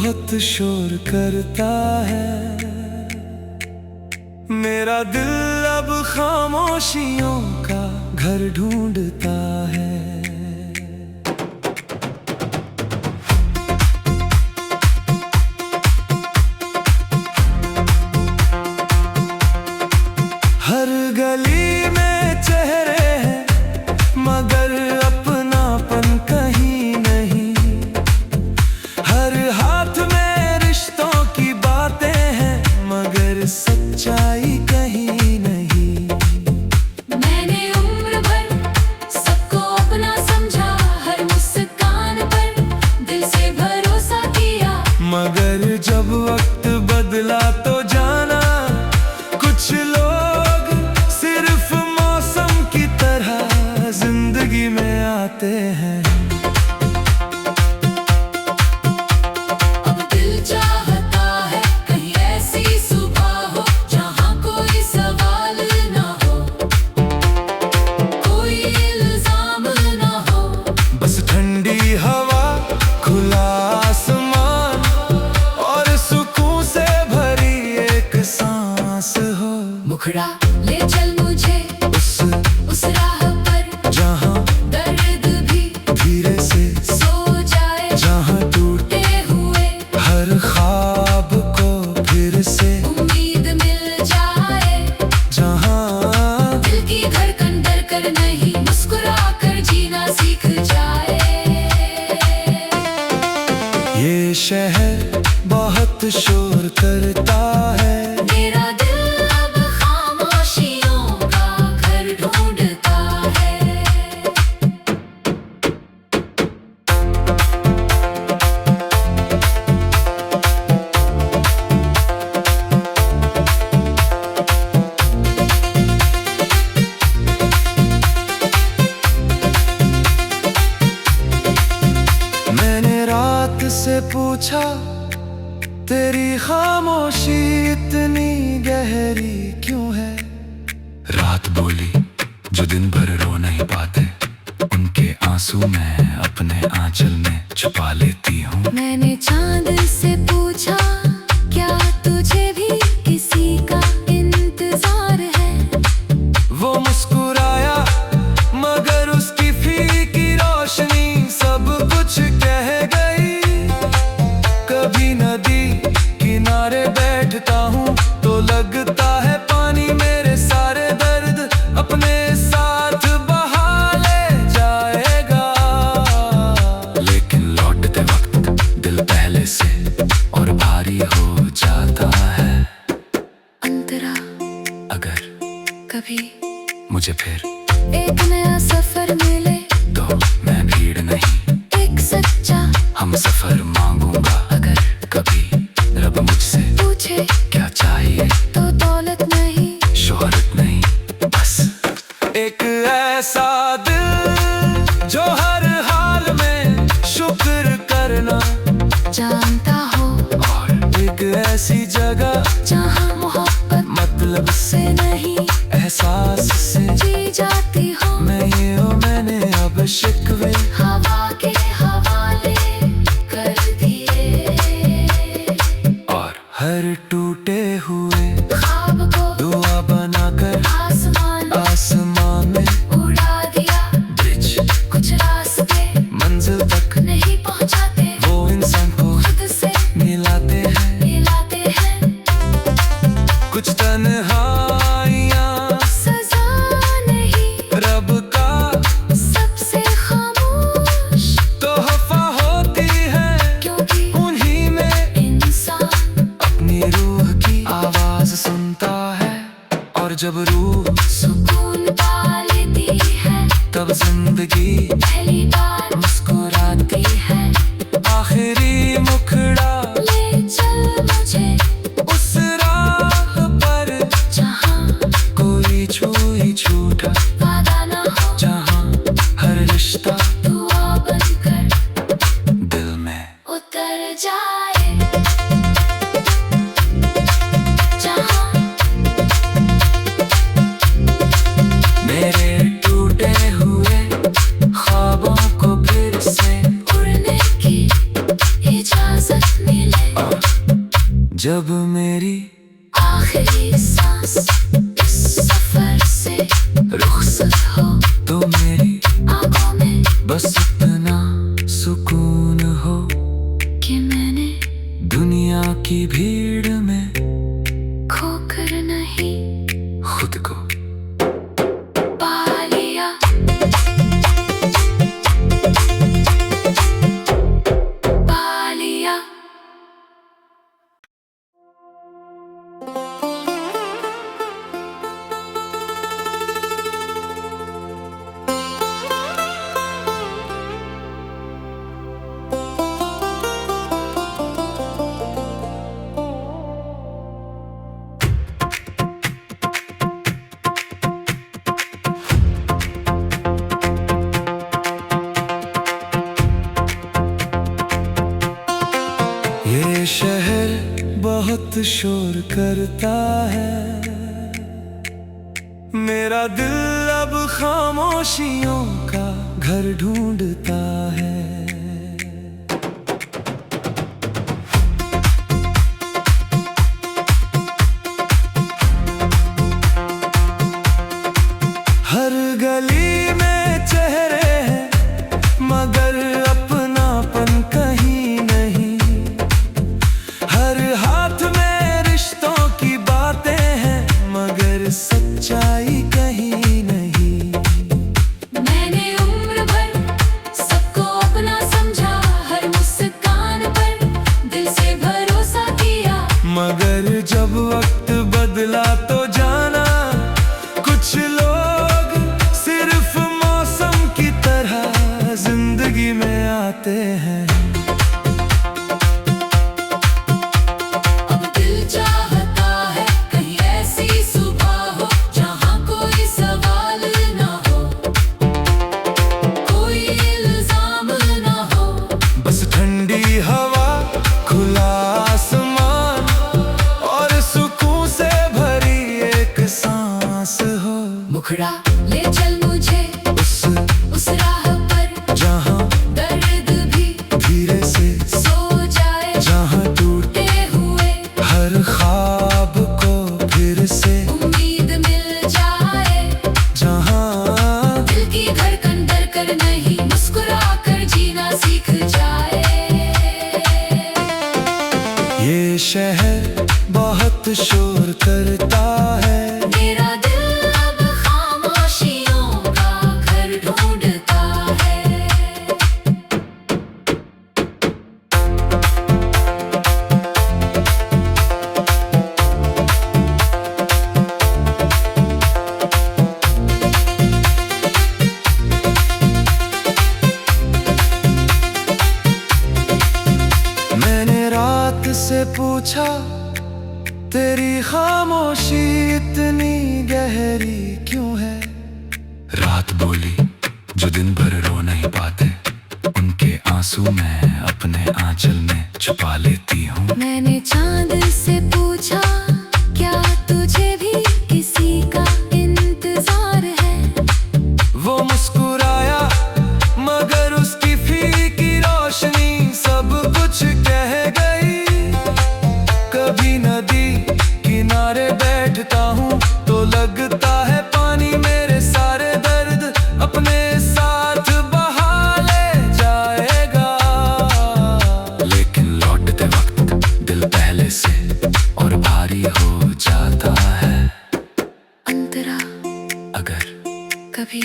बहुत शोर करता है। मेरा दिल अब खामोशियों का घर ढूंढता है। हर गली में चेहरे हैं मगर अपनापन कहीं नहीं। हर हाथ में रिश्तों की बातें हैं मगर सच्चाई कहीं नहीं। मैंने उम्र भर सबको अपना समझा, हर मुस्कान पर दिल से भरोसा किया, मगर जब वक्त बदला तो जाना कुछ लोग सिर्फ मौसम की तरह जिंदगी में आते हैं। अब दिल चाहता है कहीं ऐसी सुबह हो जहाँ कोई सवाल ना हो, कोई इल्जाम ना हो। बस ठंडी हवा, खुला आसमान और सुकून से भरी एक सांस हो। मुखड़ा ले चल मुझे उस राह पर जहाँ दर्द भी धीरे से सो जाए, जहाँ टूटे हुए हर ख्वाब को फिर से उम्मीद मिल जाए, जहाँ दिल की धड़कन डर कर नहीं मुस्कुरा कर जीना सीख जाए। ये शहर बहुत शोर करता है। मेरा दिल अब खामोशियों का घर ढूंढता है। मैंने रात से पूछा तेरी खामोशी इतनी गहरी क्यों है। रात बोली जो दिन भर रो नहीं पाते उनके आंसू मैं अपने आंचल में छुपा लेती हूँ। मैंने चांद से पूछा क्या तुझे भी किसी का इंतजार है। वो मुस्कुराया मगर उसकी फीकी रोशनी सब कुछ कह गई। कभी नदी किनारे बैठता हूँ तो लगता है पानी मेरे सारे दर्द अपने साथ बहा ले जाएगा। लेकिन लौटते वक्त दिल पहले से और भारी हो जाता है। अंतरा अगर कभी मुझे फिर एक नया सफर मिले तो मैं भीड़ नहीं एक सच्चा हम सफर मांगूंगा। अगर कभी रब मुझसे पूछे क्या चाहिए तो दौलत नहीं शोहरत नहीं बस एक ऐसा दिल जो हर हाल में शुक्र करना जानता हो, और एक ऐसी जगह जहाँ मोहब्बत मतलब से नहीं एहसास से जी जाती हो। मैंने अब शिकवे हवा के हवाले कर दिए और हर टूटे हुए ख्वाब को दुआ बनाकर आसमान में उड़ा दिया। ब्रिज कुछ रास्ते मंजिल तक नहीं पहुँचाते, वो इंसान को खुद से मिलाते हैं। कुछ तन्हाइयाँ सजा नहीं रब का सबसे खामोश तोहफा होती है, क्योंकि उन्हीं में इंसान अपनी रूह की आवाज सुनता है। और जब रूह सुकून पा लेती है तब जिंदगी पहली बार मुस्कुराती है। आखिरी मुखड़ा ले चल मुझे उस राह पर जहाँ कोई छुई छूटा, वादा ना हो, जहाँ हर रिश्ता दुआ बनकर दिल में उतर जाए। जहाँ मेरे टूटे हुए ख्वाबों को फिर से उड़ने की इजाजत मिले। जब मेरी आखिरी सांस इस सफर से रुखसत हो तो मेरी आंखों में बस इतना सुकून हो कि मैंने दुनिया की भीड़ में खोकर नहीं खुद को पा लिया। पा लिया। ये शहर बहुत शोर करता है, मेरा दिल अब खामोशियों का घर ढूंढता है। हर गली में चेहरे हैं मगर अपनापन कहीं नहीं। हर हाथ में रिश्तों की बातें हैं मगर सच्चाई कहीं नहीं। मैंने उम्र भर सबको अपना समझा, हर मुस्कान पर दिल से भरोसा किया, मगर जब वक्त बदला तो जाना कुछ लोग सिर्फ मौसम की तरह जिंदगी में आते हैं। अब दिल चाहता है कहीं ऐसी सुबह हो जहाँ कोई सवाल ना हो, कोई इल्जाम ना हो, बस ठंडी हवा, खुला आसमान और सुकून से भरी एक सांस हो। मुखड़ा ले चल मुझे उस राह पर जहाँ दर्द भी धीरे से सो जाए, जहाँ टूटे हुए हर ख्वाब को फिर से उम्मीद मिल जाए, जहाँ दिल की धड़कन डर कर नहीं मुस्कुरा कर जीना सीख जाए। ये शहर बहुत शोर करता है, मेरा दिल अब खामोशियों का घर ढूंढता है। मैंने रात से पूछा तेरी खामोशी इतनी गहरी क्यों है। रात बोली जो दिन भर रो नहीं पाते, उनके आंसू मैं अपने आंचल में छुपा लेती हूँ। मैंने चांद से पूछा क्या तुझे भी किसी का इंतजार है। वो मुस्कुराया मगर उसकी फीकी रोशनी सब कुछ कह गई। कभी नदी किनारे बैठता हूँ तो लगता है पानी मेरे सारे दर्द अपने साथ बहा ले जाएगा। लेकिन लौटते वक्त दिल पहले से और भारी हो जाता है। अंतरा अगर कभी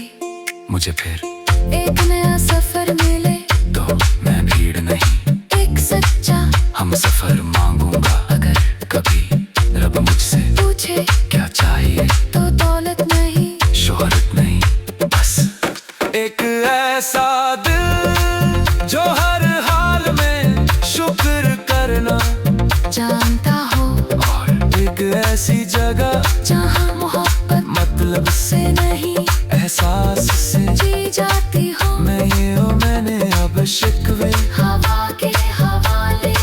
मुझे फिर एक नया सफर मिले तो मैं भीड़ नहीं, एक सच्चा हम सफर मांगूंगा। अगर कभी रब मुझसे पूछे क्या चाहिए तो दौलत नहीं, शोहरत नहीं, बस एक ऐसा दिल जो हर हाल में शुक्र करना जानता हो, और एक ऐसी जगह जहाँ मोहब्बत मतलब से नहीं एहसास से जी जाती हो। मैंने अब शिकवे हवा के हवाले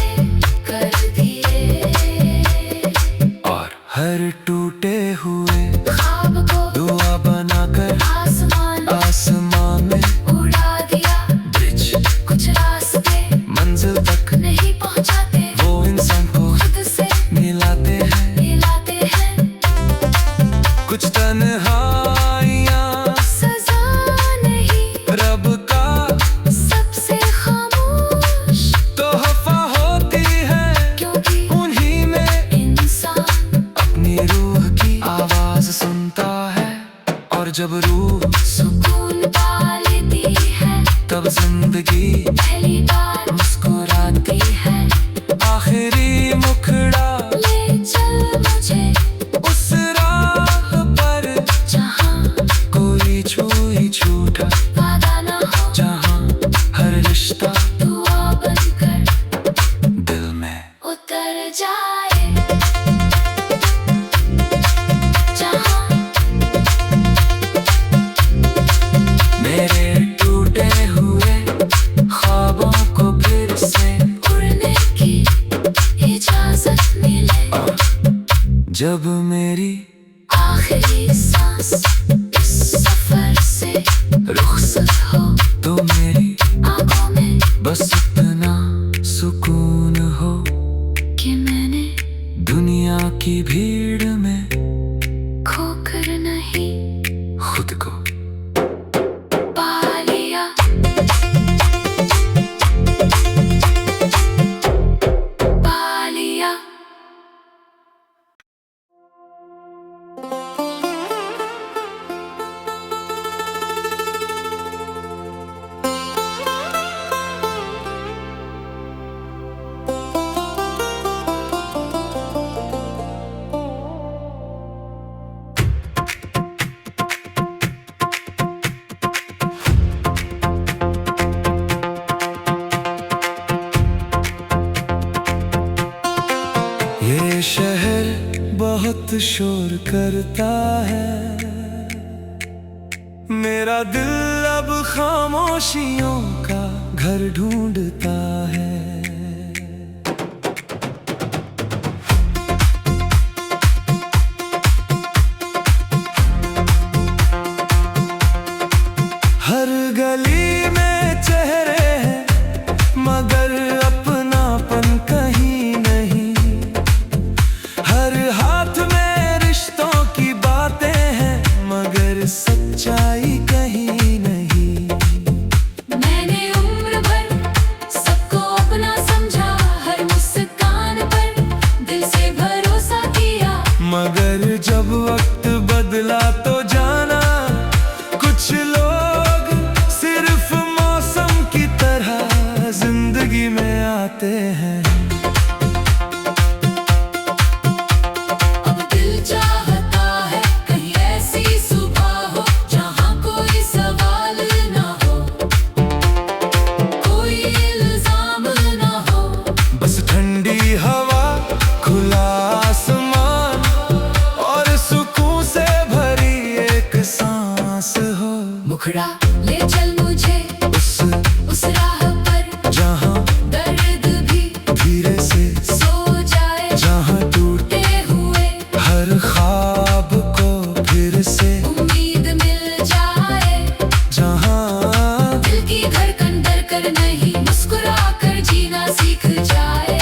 कर दिए और हर टूटे हुए ख्वाब को दुआ बनाकर आसमान में उड़ा दिया। ब्रिज कुछ रास्ते मंजिल तक नहीं पहुँचाते, वो इंसान को खुद से जब रूह सुकून पा लेती है, तब जिंदगी पहली बार मुस्कुराती है। आखिरी मुखड़ा ले चल मुझे उस राह पर जहाँ कोई छुई छूटा, वादा ना हो, जहाँ हर रिश्ता दुआ बनकर दिल में उतर जाए। जहाँ मेरे टूटे हुए ख्वाबों को फिर से उड़ने की इजाजत मिले। जब मेरी आखिरी सांस इस सफर से रुखसत हो, तो मेरी आंखों में बस इतना सुकून हो कि मैंने दुनिया की भीड़ में खोकर नहीं खुद को पा लिया। पा लिया। ये शहर बहुत शोर करता है, मेरा दिल अब खामोशियों का घर ढूंढता है। हर गली में चेहरे हैं मगर अपनापन कहीं नहीं। हर हाथ में रिश्तों की बातें हैं मगर सच्चाई कहीं नहीं। मैंने उम्र भर सबको अपना समझा, हर मुस्कान पर दिल से भरोसा किया। मगर जब वक्त बदला तो जाना कुछ लोग सिर्फ मौसम की तरह जिंदगी में आते हैं। अब दिल चाहता है कहीं ऐसी सुबह हो जहाँ कोई सवाल ना हो, कोई इल्जाम ना हो। बस ठंडी हवा, खुला आसमान और सुकून से भरी एक सांस हो। मुखड़ा ले चल मुझे उस राह पर जहाँ दर्द भी धीरे से सो जाए। जहाँ टूटे हुए हर ख्वाब को फिर से उम्मीद मिल जाए। जहाँ दिल की धड़कन डर कर नहीं, मुस्कुरा कर जीना सीख जाए।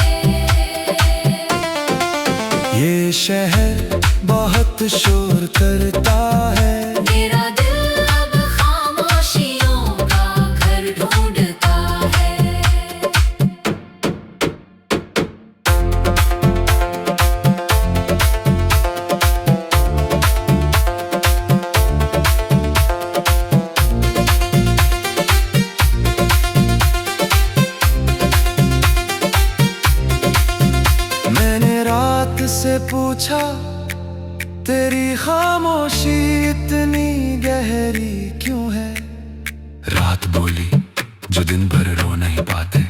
ये शहर बहुत शोर करता है, मेरा दिल अब खामोशियों का घर ढूंढता है। मैंने रात से पूछा तेरी खामोशी इतनी गहरी क्यों है। रात बोली जो दिन भर रो नहीं पाते,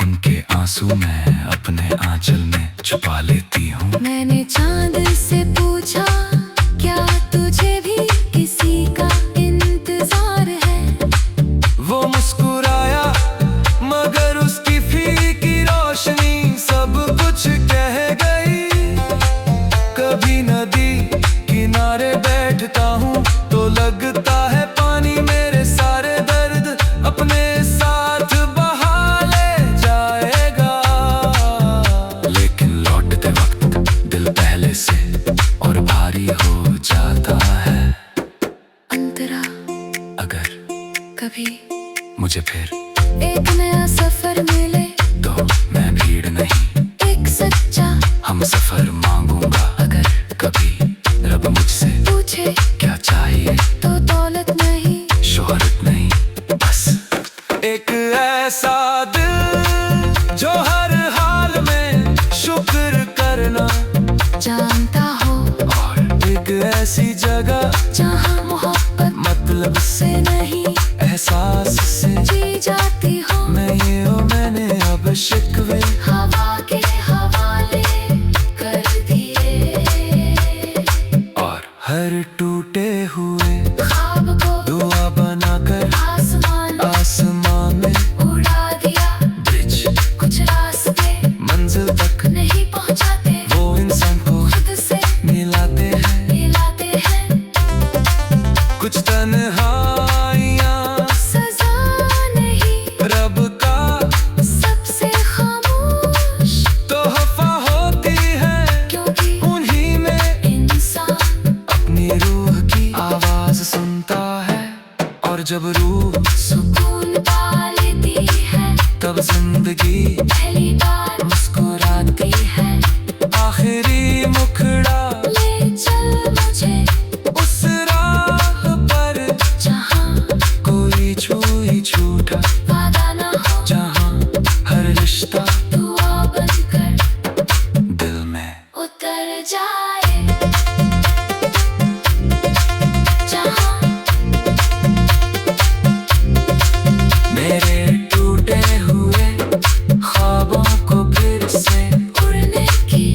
उनके आंसू मैं अपने आंचल में छुपा लेती हूँ। मैंने चांद से पूछा क्या तुझे भी किसी का इंतजार है। वो मुस्कुराया मगर उसकी फीकी रोशनी सब कुछ कह गई। कभी नदी किनारे बैठता हूँ तो लगता है पानी मेरे सारे दर्द अपने साथ बहा ले जाएगा। लेकिन लौटते वक्त दिल पहले से और जब रूह सुकून पा लेती है, तब जिंदगी पहली बार मुस्कुराती है। आखिरी मुखड़ा ले चल मुझे उस राह पर जहाँ कोई छुई छूटा, वादा ना हो, जहाँ हर रिश्ता दुआ बनकर दिल में उतर जाए। जहाँ मेरे टूटे हुए ख्वाबों को फिर से उड़ने की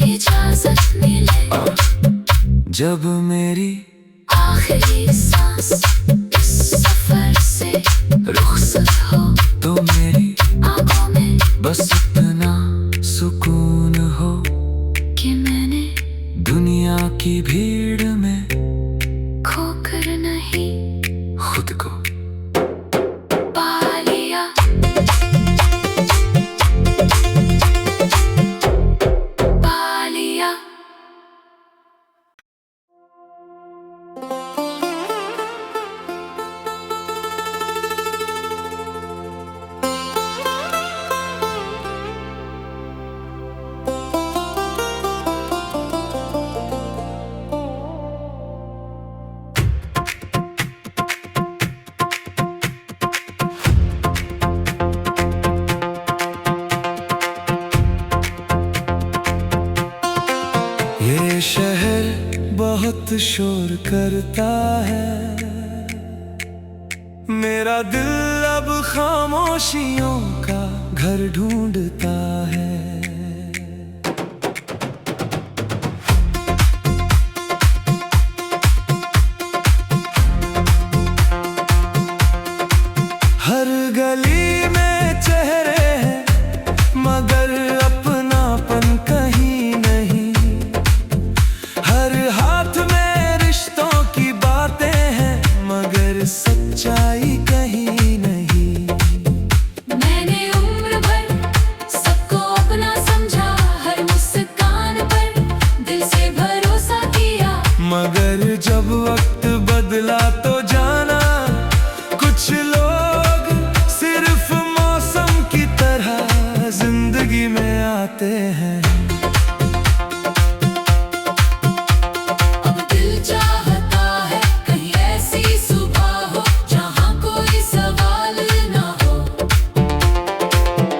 इजाजत मिले, जब मेरी आखिरी सांस इस सफर से रुखसत हो, तो मेरी आंखों में बस इतना सुकून हो कि मैंने दुनिया की भीड़ में खोकर नहीं खुद को पा लिया। पा लिया। ये शहर बहुत शोर करता है, मेरा दिल अब खामोशियों का घर ढूंढता है। हर गली में चेहरे हैं मगर अपनापन कहीं नहीं। हर हाथ में रिश्तों की बातें हैं मगर सच्चाई कहीं नहीं। मैंने उम्र भर सबको अपना समझा, हर मुस्कान पर दिल से भरोसा किया, मगर जब वक्त बदला तो जाना कुछ लोग सिर्फ मौसम की तरह जिंदगी में आते हैं। अब दिल चाहता है कहीं ऐसी सुबह हो जहाँ कोई सवाल ना हो,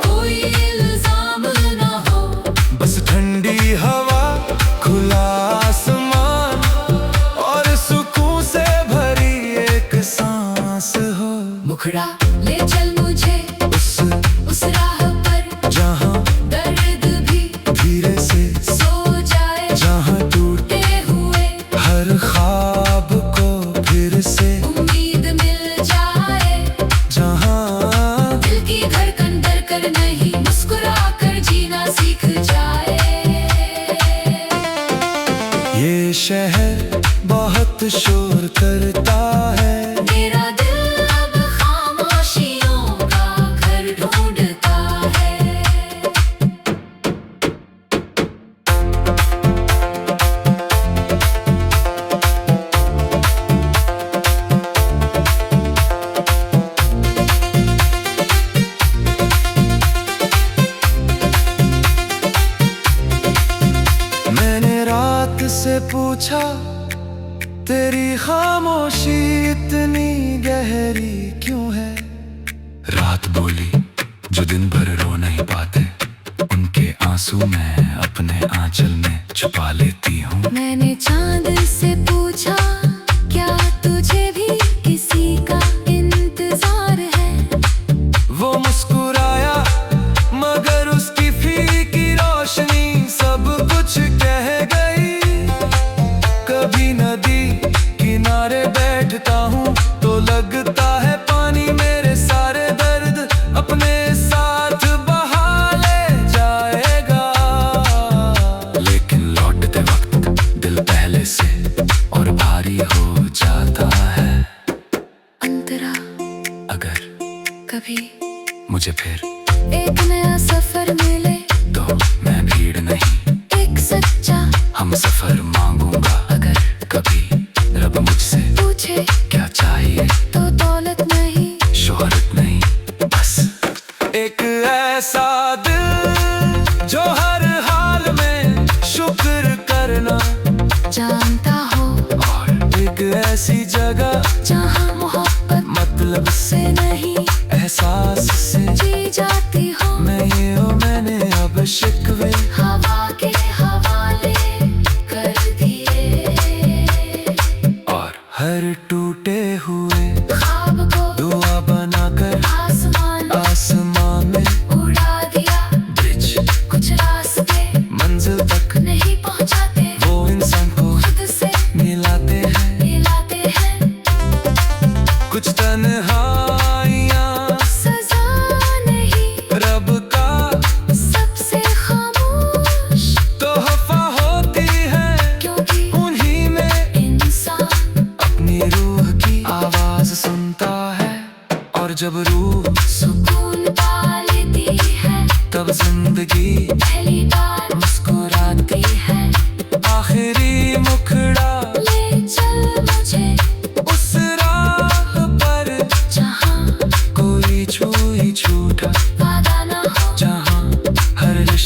कोई इल्जाम ना हो, बस ठंडी हवा, खुला आसमान और सुकून से भरी एक सांस हो। मुखड़ा ले चल मुझे उस राह पर जहाँ दर्द भी धीरे से सो जाए, जहाँ टूटे हुए हर ख्वाब को फिर से उम्मीद मिल जाए, जहाँ दिल की धड़कन डर कर नहीं मुस्कुरा कर जीना सीख जाए। ये शहर बहुत शोर करता है, मेरा दिल अब खामोशियों का घर ढूंढता है। मैंने रात से पूछा तेरी खामोशी इतनी गहरी क्यों है। रात बोली जो दिन भर रो नहीं पाते, उनके आंसू मैं अपने आंचल में छुपा लेती हूँ। मैंने चांद से पूछा क्या तुझे भी किसी का इंतजार है, वो मुस्कुराया मगर उसकी फीकी रोशनी सब कुछ कह गई। कभी नदी किनारे बैठता हूँ तो लगता है पानी मेरे सारे दर्द अपने साथ बहा ले जाएगा। लेकिन लौटते वक्त दिल पहले से और भारी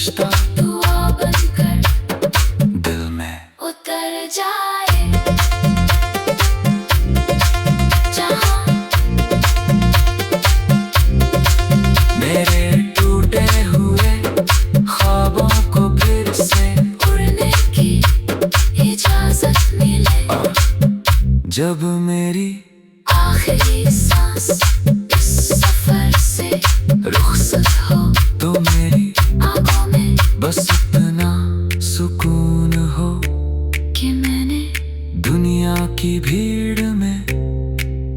रिश्ता दुआ बनकर दिल में उतर जाए। जहाँ मेरे टूटे हुए ख्वाबों को फिर से उड़ने की इजाजत मिले। जब मेरी आखिरी सांस इस सफर से रुखसत हो तो मेरी आंखों में बस इतना सुकून हो कि मैंने दुनिया की भीड़ में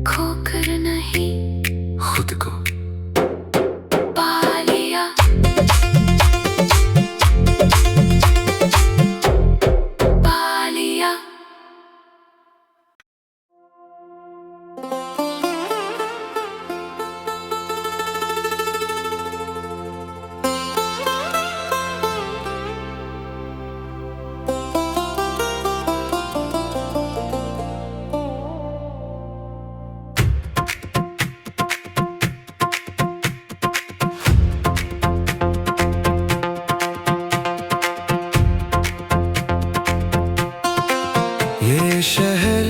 खोकर नहीं खुद को पा लिया। पा लिया। ये शहर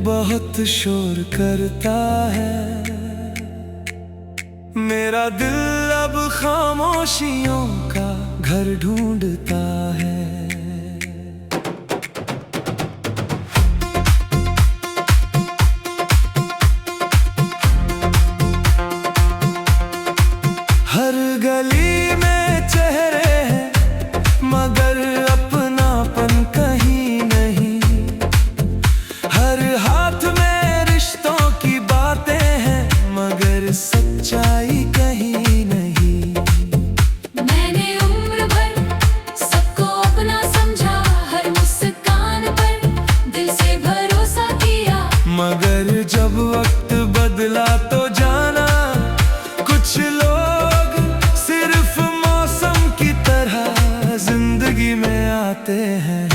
बहुत शोर करता है, मेरा दिल अब खामोशियों का घर ढूंढता है। हर गली में चेहरे हैं मगर अपनापन कहीं नहीं। हर हाथ में रिश्तों की बातें हैं मगर सच्चाई कहीं नहीं। मैंने उम्र भर सबको अपना समझा, हर मुस्कान पर दिल से भरोसा किया। मगर जब वक्त बदला तो जाना कुछ लोग सिर्फ मौसम की तरह जिंदगी में आते हैं।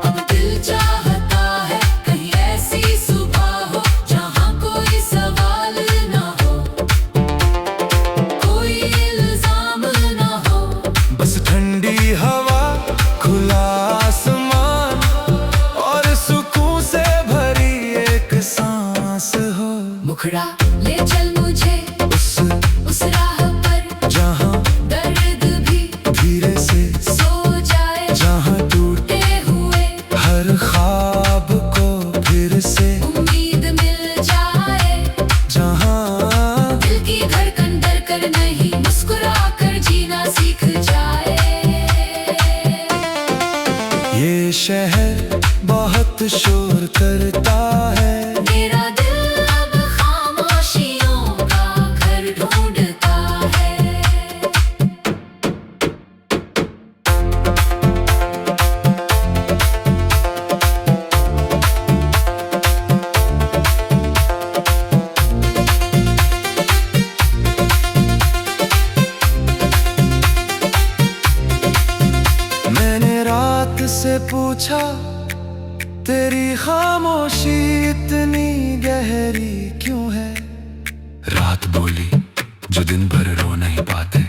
अब दिल चाहता है कहीं ऐसी सुबह हो जहाँ कोई सवाल ना हो, कोई इल्जाम ना हो। बस ठंडी हवा, खुला आसमान और सुकून से भरी एक सांस हो। मुखड़ा ले चल मुझे उस राह पर जहाँ दर्द भी धीरे से सो जाए। जहाँ टूटे हुए हर ख्वाब को फिर से उम्मीद मिल जाए। जहाँ दिल की धड़कन डर कर नहीं, मुस्कुरा कर जीना सीख जाए। ये शहर बहुत शोर करता है, मेरा दिल अब खामोशियों का घर ढूंढता है। मैंने रात से पूछा तेरी खामोशी इतनी गहरी क्यों है। रात बोली जो दिन भर रो नहीं पाते,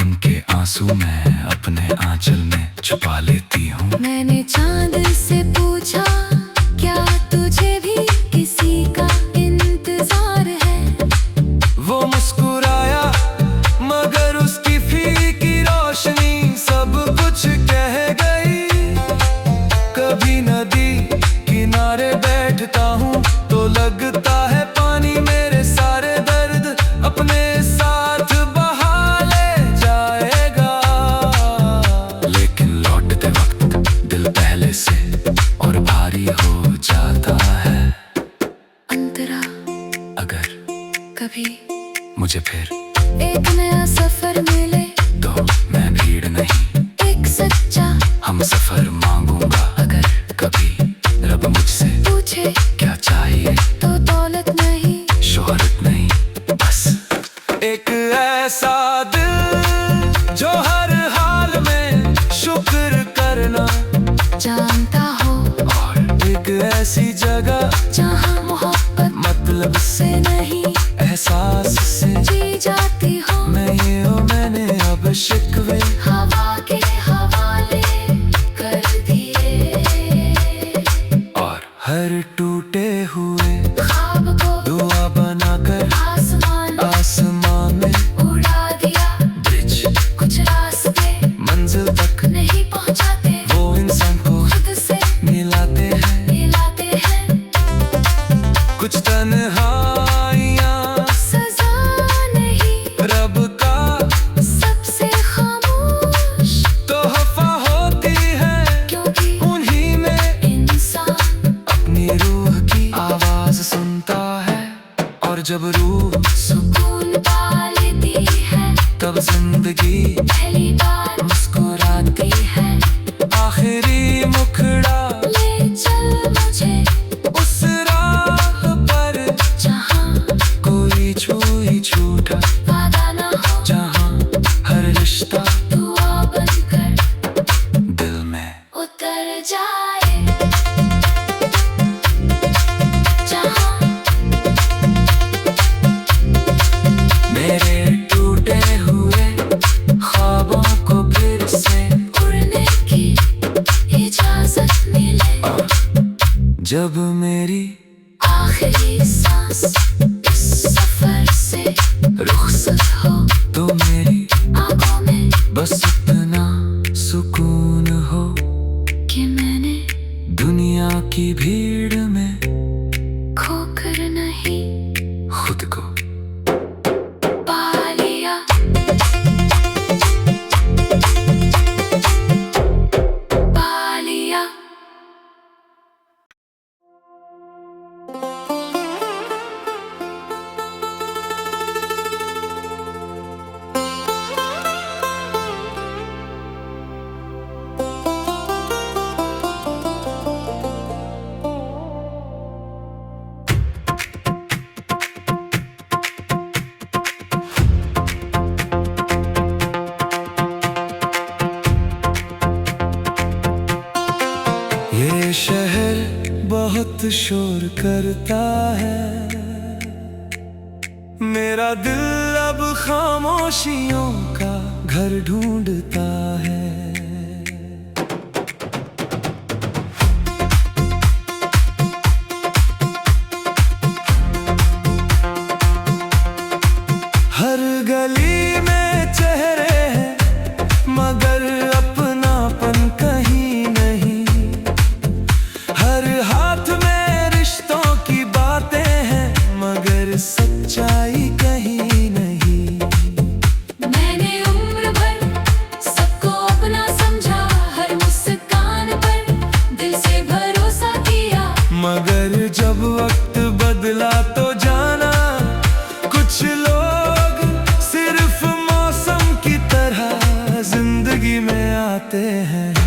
उनके आंसू मैं अपने आंचल में छुपा लेती हूँ। मैंने चांद से पूछा क्या तुझे भी किसी का इंतजार है। वो मुस्कुराया मगर उसकी फीकी रोशनी सब कुछ कह गई। कभी नदी किनारे बैठता हूँ तो लगता है पानी मेरे सारे दर्द अपने साथ बहा ले जाएगा। लेकिन लौटते वक्त दिल पहले से और भारी हो जाता है। अंतरा अगर कभी मुझे फिर एक नया सफर मिले तो मैं भीड़ नहीं, एक सच्चा हम सफर मांगूंगा। अगर कभी रब मुझसे पूछे क्या चाहिए तो दौलत नहीं, शोहरत नहीं, बस एक ऐसा दिल जो हर हाल में शुक्र करना जानता हो। और एक ऐसी जगह जहाँ मोहब्बत मतलब से नहीं एहसास से जी जाती हो। मैं तब जिंदगी पहली बार मुस्कुराती है। आखिरी मुखड़ा ले चल मुझे उस राह पर जहाँ कोई छुई छूटा, वादा ना हो, जहाँ हर रिश्ता दुआ बनकर दिल में उतर जाए। जहाँ मेरे टूटे हुए ख्वाबों को फिर से उड़ने की इजाजत मिले। जब मेरी आखिरी सांस इस सफर से रुखसत हो, तो मेरी आंखों में बस इतना सुकून हो कि मैंने दुनिया की भीड़ में खोकर नहीं खुद को पा लिया। पा लिया। ये शहर बहुत शोर करता है, मेरा दिल अब खामोशियों का घर ढूंढता है। हर गली में चेहरे हैं मगर अपनापन कहीं नहीं। हर हाथ में रिश्तों की बातें हैं मगर सच्चाई कहीं नहीं। मैंने उम्र भर सबको अपना समझा, हर मुस्कान पर दिल से भरोसा किया। मगर जब वक्त बदला तो जाना कुछ लोग सिर्फ मौसम की तरह जिंदगी में आते हैं।